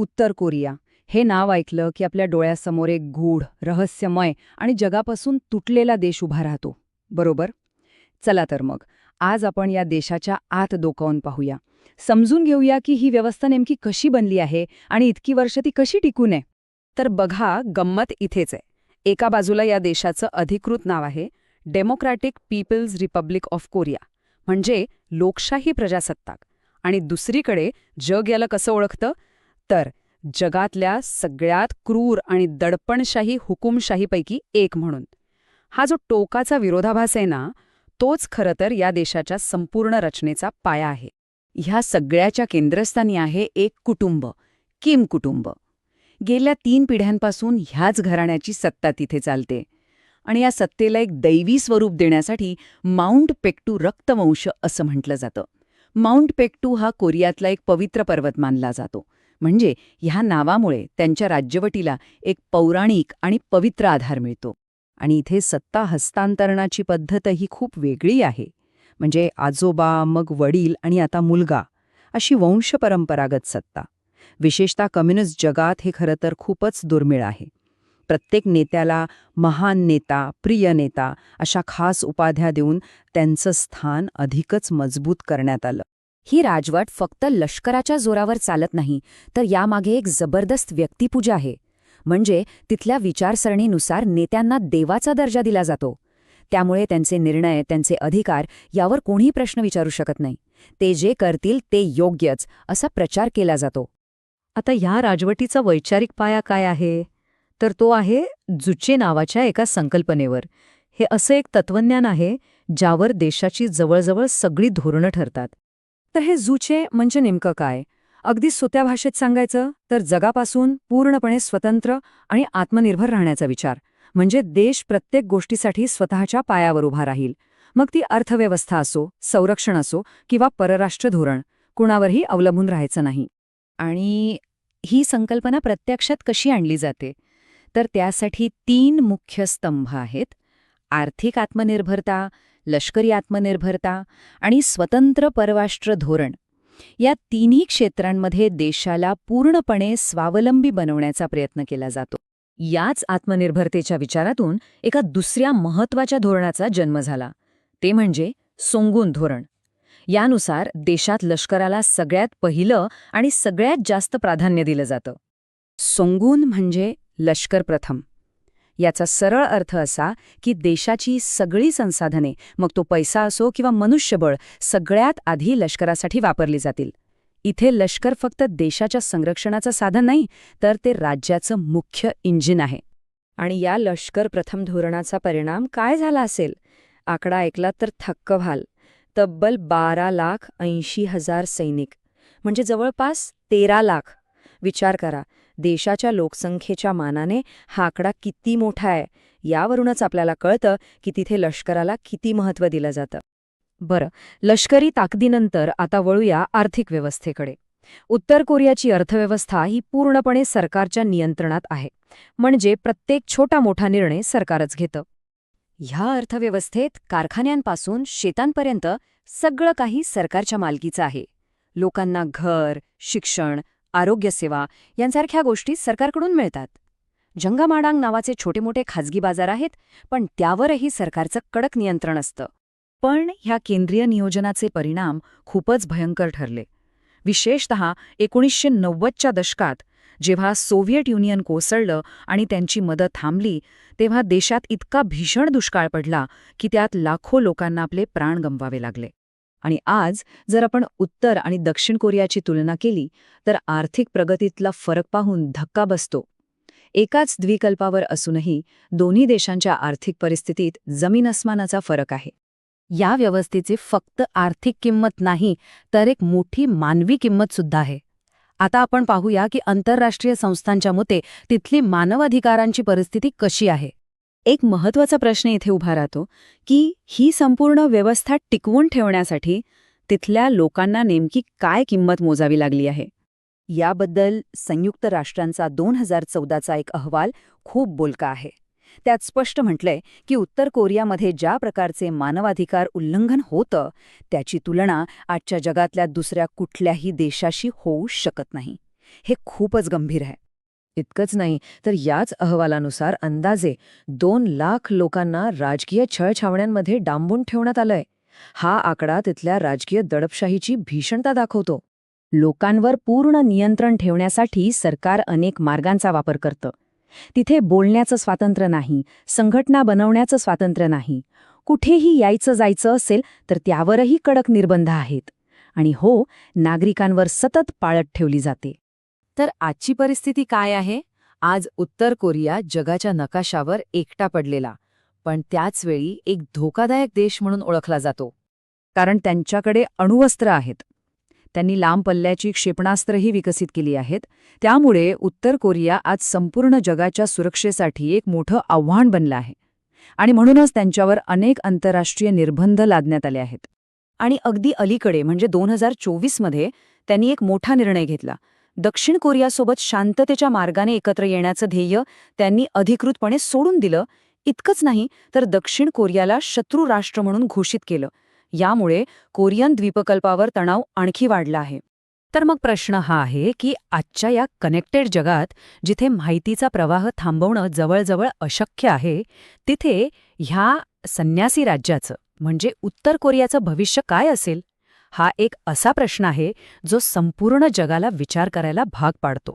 उत्तर कोरिया हे नाव ऐकलं की आपल्या डोळ्यासमोर एक गूढ, रहस्यमय आणि जगापासून तुटलेला देश उभा राहतो, बरोबर? चला तर मग, आज आपण या देशाच्या आत डोकावून पाहूया. समजून घेऊया की ही व्यवस्था नेमकी कशी बनली आहे आणि इतकी वर्ष ती कशी टिकून आहे. तर बघा, गंमत इथेच आहे. एका बाजूला या देशाचं अधिकृत नाव आहे democratic people's republic of Korea, म्हणजे लोकशाही प्रजासत्ताक. आणि दुसरीकडे जग याला कसं ओळखतं? तर जगातल्या सगळ्यात क्रूर आणि दडपणशाही हुकुमशाहीपैकी एक म्हणून. हा जो टोकाचा विरोधाभास आहे ना, तोच खरं तर या देशाच्या संपूर्ण रचनेचा पाया आहे. ह्या सगळ्याच्या केंद्रस्थानी आहे एक कुटुंब, किम कुटुंब. गेल्या 3 पिढ्यांपासून ह्याच घराण्याची सत्ता तिथे चालते. आणि या सत्तेला एक दैवी स्वरूप देण्यासाठी माउंट पेक्टू रक्तवंश असं म्हटलं जातं. माउंट पेक्टू हा कोरियातला एक पवित्र पर्वत मानला जातो. म्हणजे ह्या नावामुळे त्यांच्या राज्यवटीला एक पौराणिक आणि पवित्र आधार मिळतो. आणि इथे सत्ता हस्तांतरणाची पद्धतही खूप वेगळी आहे. म्हणजे आजोबा, मग वडील आणि आता मुलगा, अशी वंशपरंपरागत सत्ता. विशेषतः कम्युनिस्ट जगात हे खरं तर खूपच दुर्मिळ आहे. प्रत्येक नेत्याला महान नेता, प्रिय नेता अशा खास उपाध्या देऊन त्यांचं स्थान अधिकच मजबूत करण्यात आलं. ही राजवट फक्त लष्कराच्या जोरावर चालत नाही, तर यामागे एक जबरदस्त व्यक्तिपूजा आहे. म्हणजे तिथल्या विचारसरणीनुसार नेत्यांना देवाचा दर्जा दिला जातो. त्यामुळे त्यांचे निर्णय, त्यांचे अधिकार यावर कोणीही प्रश्न विचारू शकत नाही. ते जे करतील ते योग्यच असा प्रचार केला जातो. आता ह्या राजवटीचा वैचारिक पाया काय आहे? तर तो आहे जुचे नावाच्या एका संकल्पनेवर. हे असं एक तत्वज्ञान आहे ज्यावर देशाची जवळजवळ सगळी धोरणं ठरतात. तर हे जुचे म्हणजे नेमकं काय? अगदी सोप्या भाषेत सांगायचं तर जगापासून पूर्णपणे स्वतंत्र आणि आत्मनिर्भर राहण्याचा विचार. म्हणजे देश प्रत्येक गोष्टीसाठी स्वतःच्या पायावर उभा राहील. मग ती अर्थव्यवस्था असो, संरक्षण असो किंवा परराष्ट्र धोरण, कुणावरही अवलंबून राहायचं नाही. आणि ही संकल्पना प्रत्यक्षात कशी आणली जाते? तर त्यासाठी 3 मुख्य स्तंभ आहेत: आर्थिक आत्मनिर्भरता, लष्करी आत्मनिर्भरता आणि स्वतंत्र परराष्ट्र धोरण. या तिन्ही क्षेत्रांमध्ये देशाला पूर्णपणे स्वावलंबी बनवण्याचा प्रयत्न केला जातो. याच आत्मनिर्भरतेच्या विचारातून एका दुसऱ्या महत्त्वाच्या धोरणाचा जन्म झाला. ते म्हणजे सोंगून धोरण. यानुसार देशात लष्कराला सगळ्यात पहिलं आणि सगळ्यात जास्त प्राधान्य दिलं जातं. सोंगून म्हणजे लष्कर प्रथम. याचा सरळ अर्थ असा की देशाची सगळी संसाधने, मग तो पैसा असो किंवा मनुष्यबळ, सगळ्यात आधी लष्करासाठी वापरली जातील. इथे लष्कर फक्त देशाच्या संरक्षणाचं साधन नाही, तर ते राज्याचं मुख्य इंजिन आहे. आणि या लष्कर प्रथम धोरणाचा परिणाम काय झाला असेल? आकडा ऐकला तर थक्क व्हाल. तब्बल 12,80,000 सैनिक, म्हणजे जवळपास 13 लाख. विचार करा, देशाच्या लोकसंख्येच्या मानाने हा आकडा किती मोठा आहे. यावरूनच आपल्याला कळतं की तिथे लष्कराला किती महत्त्व दिलं जातं. बरं, लष्करी ताकदीनंतर आता वळूया आर्थिक व्यवस्थेकडे. उत्तर कोरियाची अर्थव्यवस्था ही पूर्णपणे सरकारच्या नियंत्रणात आहे. म्हणजे प्रत्येक छोटा मोठा निर्णय सरकारच घेतं. ह्या अर्थव्यवस्थेत कारखान्यांपासून शेतांपर्यंत सगळं काही सरकारच्या मालकीचं आहे. लोकांना घर, शिक्षण, आरोग्यसेवा यांसारख्या गोष्टी सरकारकडून मिळतात. जंगामाडांग नावाचे छोटे मोठे खाजगी बाजार आहेत, पण त्यावरही सरकारचं कडक नियंत्रण असतं. पण ह्या केंद्रीय नियोजनाचे परिणाम खूपच भयंकर ठरले. विशेषतः 1990च्या दशकात, जेव्हा सोव्हिएट युनियन कोसळलं आणि त्यांची मदत थांबली, तेव्हा देशात इतका भीषण दुष्काळ पडला की त्यात लाखो लोकांना आपले प्राण गमवावे लागले. आणि आज जर आपण उत्तर आणि दक्षिण कोरियाची तुलना केली तर आर्थिक प्रगतीतला फरक पाहून धक्का बसतो. एकाच द्वीपकल्पावर असूनही दोन्ही देशांच्या आर्थिक परिस्थितीत जमीन अस्मानाचा फरक आहे. या व्यवस्थेची फक्त आर्थिक किंमत नाही, तर एक मोठी मानवी किंमत सुद्धा आहे. आता आपण पाहूया की आंतरराष्ट्रीय संस्थांच्या मते तिथली मानवाधिकारांची परिस्थिती कशी आहे. एक महत्त्वाचा प्रश्न इथे उभा राहतो की ही संपूर्ण व्यवस्था टिकवून ठेवण्यासाठी तिथल्या लोकांना नेमकी काय किंमत मोजावी लागली आहे. याबद्दल संयुक्त राष्ट्रांचा 2014चा एक अहवाल खूप बोलका आहे. त्यात स्पष्ट म्हटलंय की उत्तर कोरियामध्ये ज्या प्रकारचे मानवाधिकार उल्लंघन होतं, त्याची तुलना आजच्या जगातल्या दुसऱ्या कुठल्याही देशाशी होऊ शकत नाही. हे खूपच गंभीर आहे. इतकंच नाही तर याच अहवालानुसार अंदाजे 2 लाख लोकांना राजकीय छळछावण्यांमध्ये डांबून ठेवण्यात आलंय. हा आकडा तिथल्या राजकीय दडपशाहीची भीषणता दाखवतो. लोकांवर पूर्ण नियंत्रण ठेवण्यासाठी सरकार अनेक मार्गांचा वापर करतं. तिथे बोलण्याचं स्वातंत्र्य नाही, संघटना बनवण्याचं स्वातंत्र्य नाही. कुठेही यायचं जायचं असेल तर त्यावरही कडक निर्बंध आहेत. आणि हो, नागरिकांवर सतत पाळत ठेवली जाते. तर आजची परिस्थिती काय आहे? आज उत्तर कोरिया जगाच्या नकाशावर एकटा पडलेला, पण त्याचवेळी एक धोकादायक देश म्हणून ओळखला जातो. कारण त्यांच्याकडे अणुअस्त्र आहेत. त्यांनी लांब पल्ल्याची क्षेपणास्त्रही विकसित केली आहेत. त्यामुळे उत्तर कोरिया आज संपूर्ण जगाच्या सुरक्षेसाठी एक मोठं आव्हान बनलं आहे. आणि म्हणूनच त्यांच्यावर अनेक आंतरराष्ट्रीय निर्बंध लादण्यात आले आहेत. आणि अगदी अलीकडे म्हणजे 2024मध्ये त्यांनी एक मोठा निर्णय घेतला. दक्षिण कोरियासोबत शांततेच्या मार्गाने एकत्र येण्याचं ध्येय त्यांनी अधिकृतपणे सोडून दिलं. इतकंच नाही तर दक्षिण कोरियाला शत्रू राष्ट्र म्हणून घोषित केलं. यामुळे कोरियन द्वीपकल्पावर तणाव आणखी वाढला आहे. तर मग प्रश्न हा आहे की आजच्या या कनेक्टेड जगात जिथे माहितीचा प्रवाह थांबवणं जवळजवळ अशक्य आहे, तिथे ह्या संन्यासी राज्याचं म्हणजे उत्तर कोरियाचं भविष्य काय असेल? हा एक असा प्रश्न आहे जो संपूर्ण जगाला विचार करायला भाग पाडतो.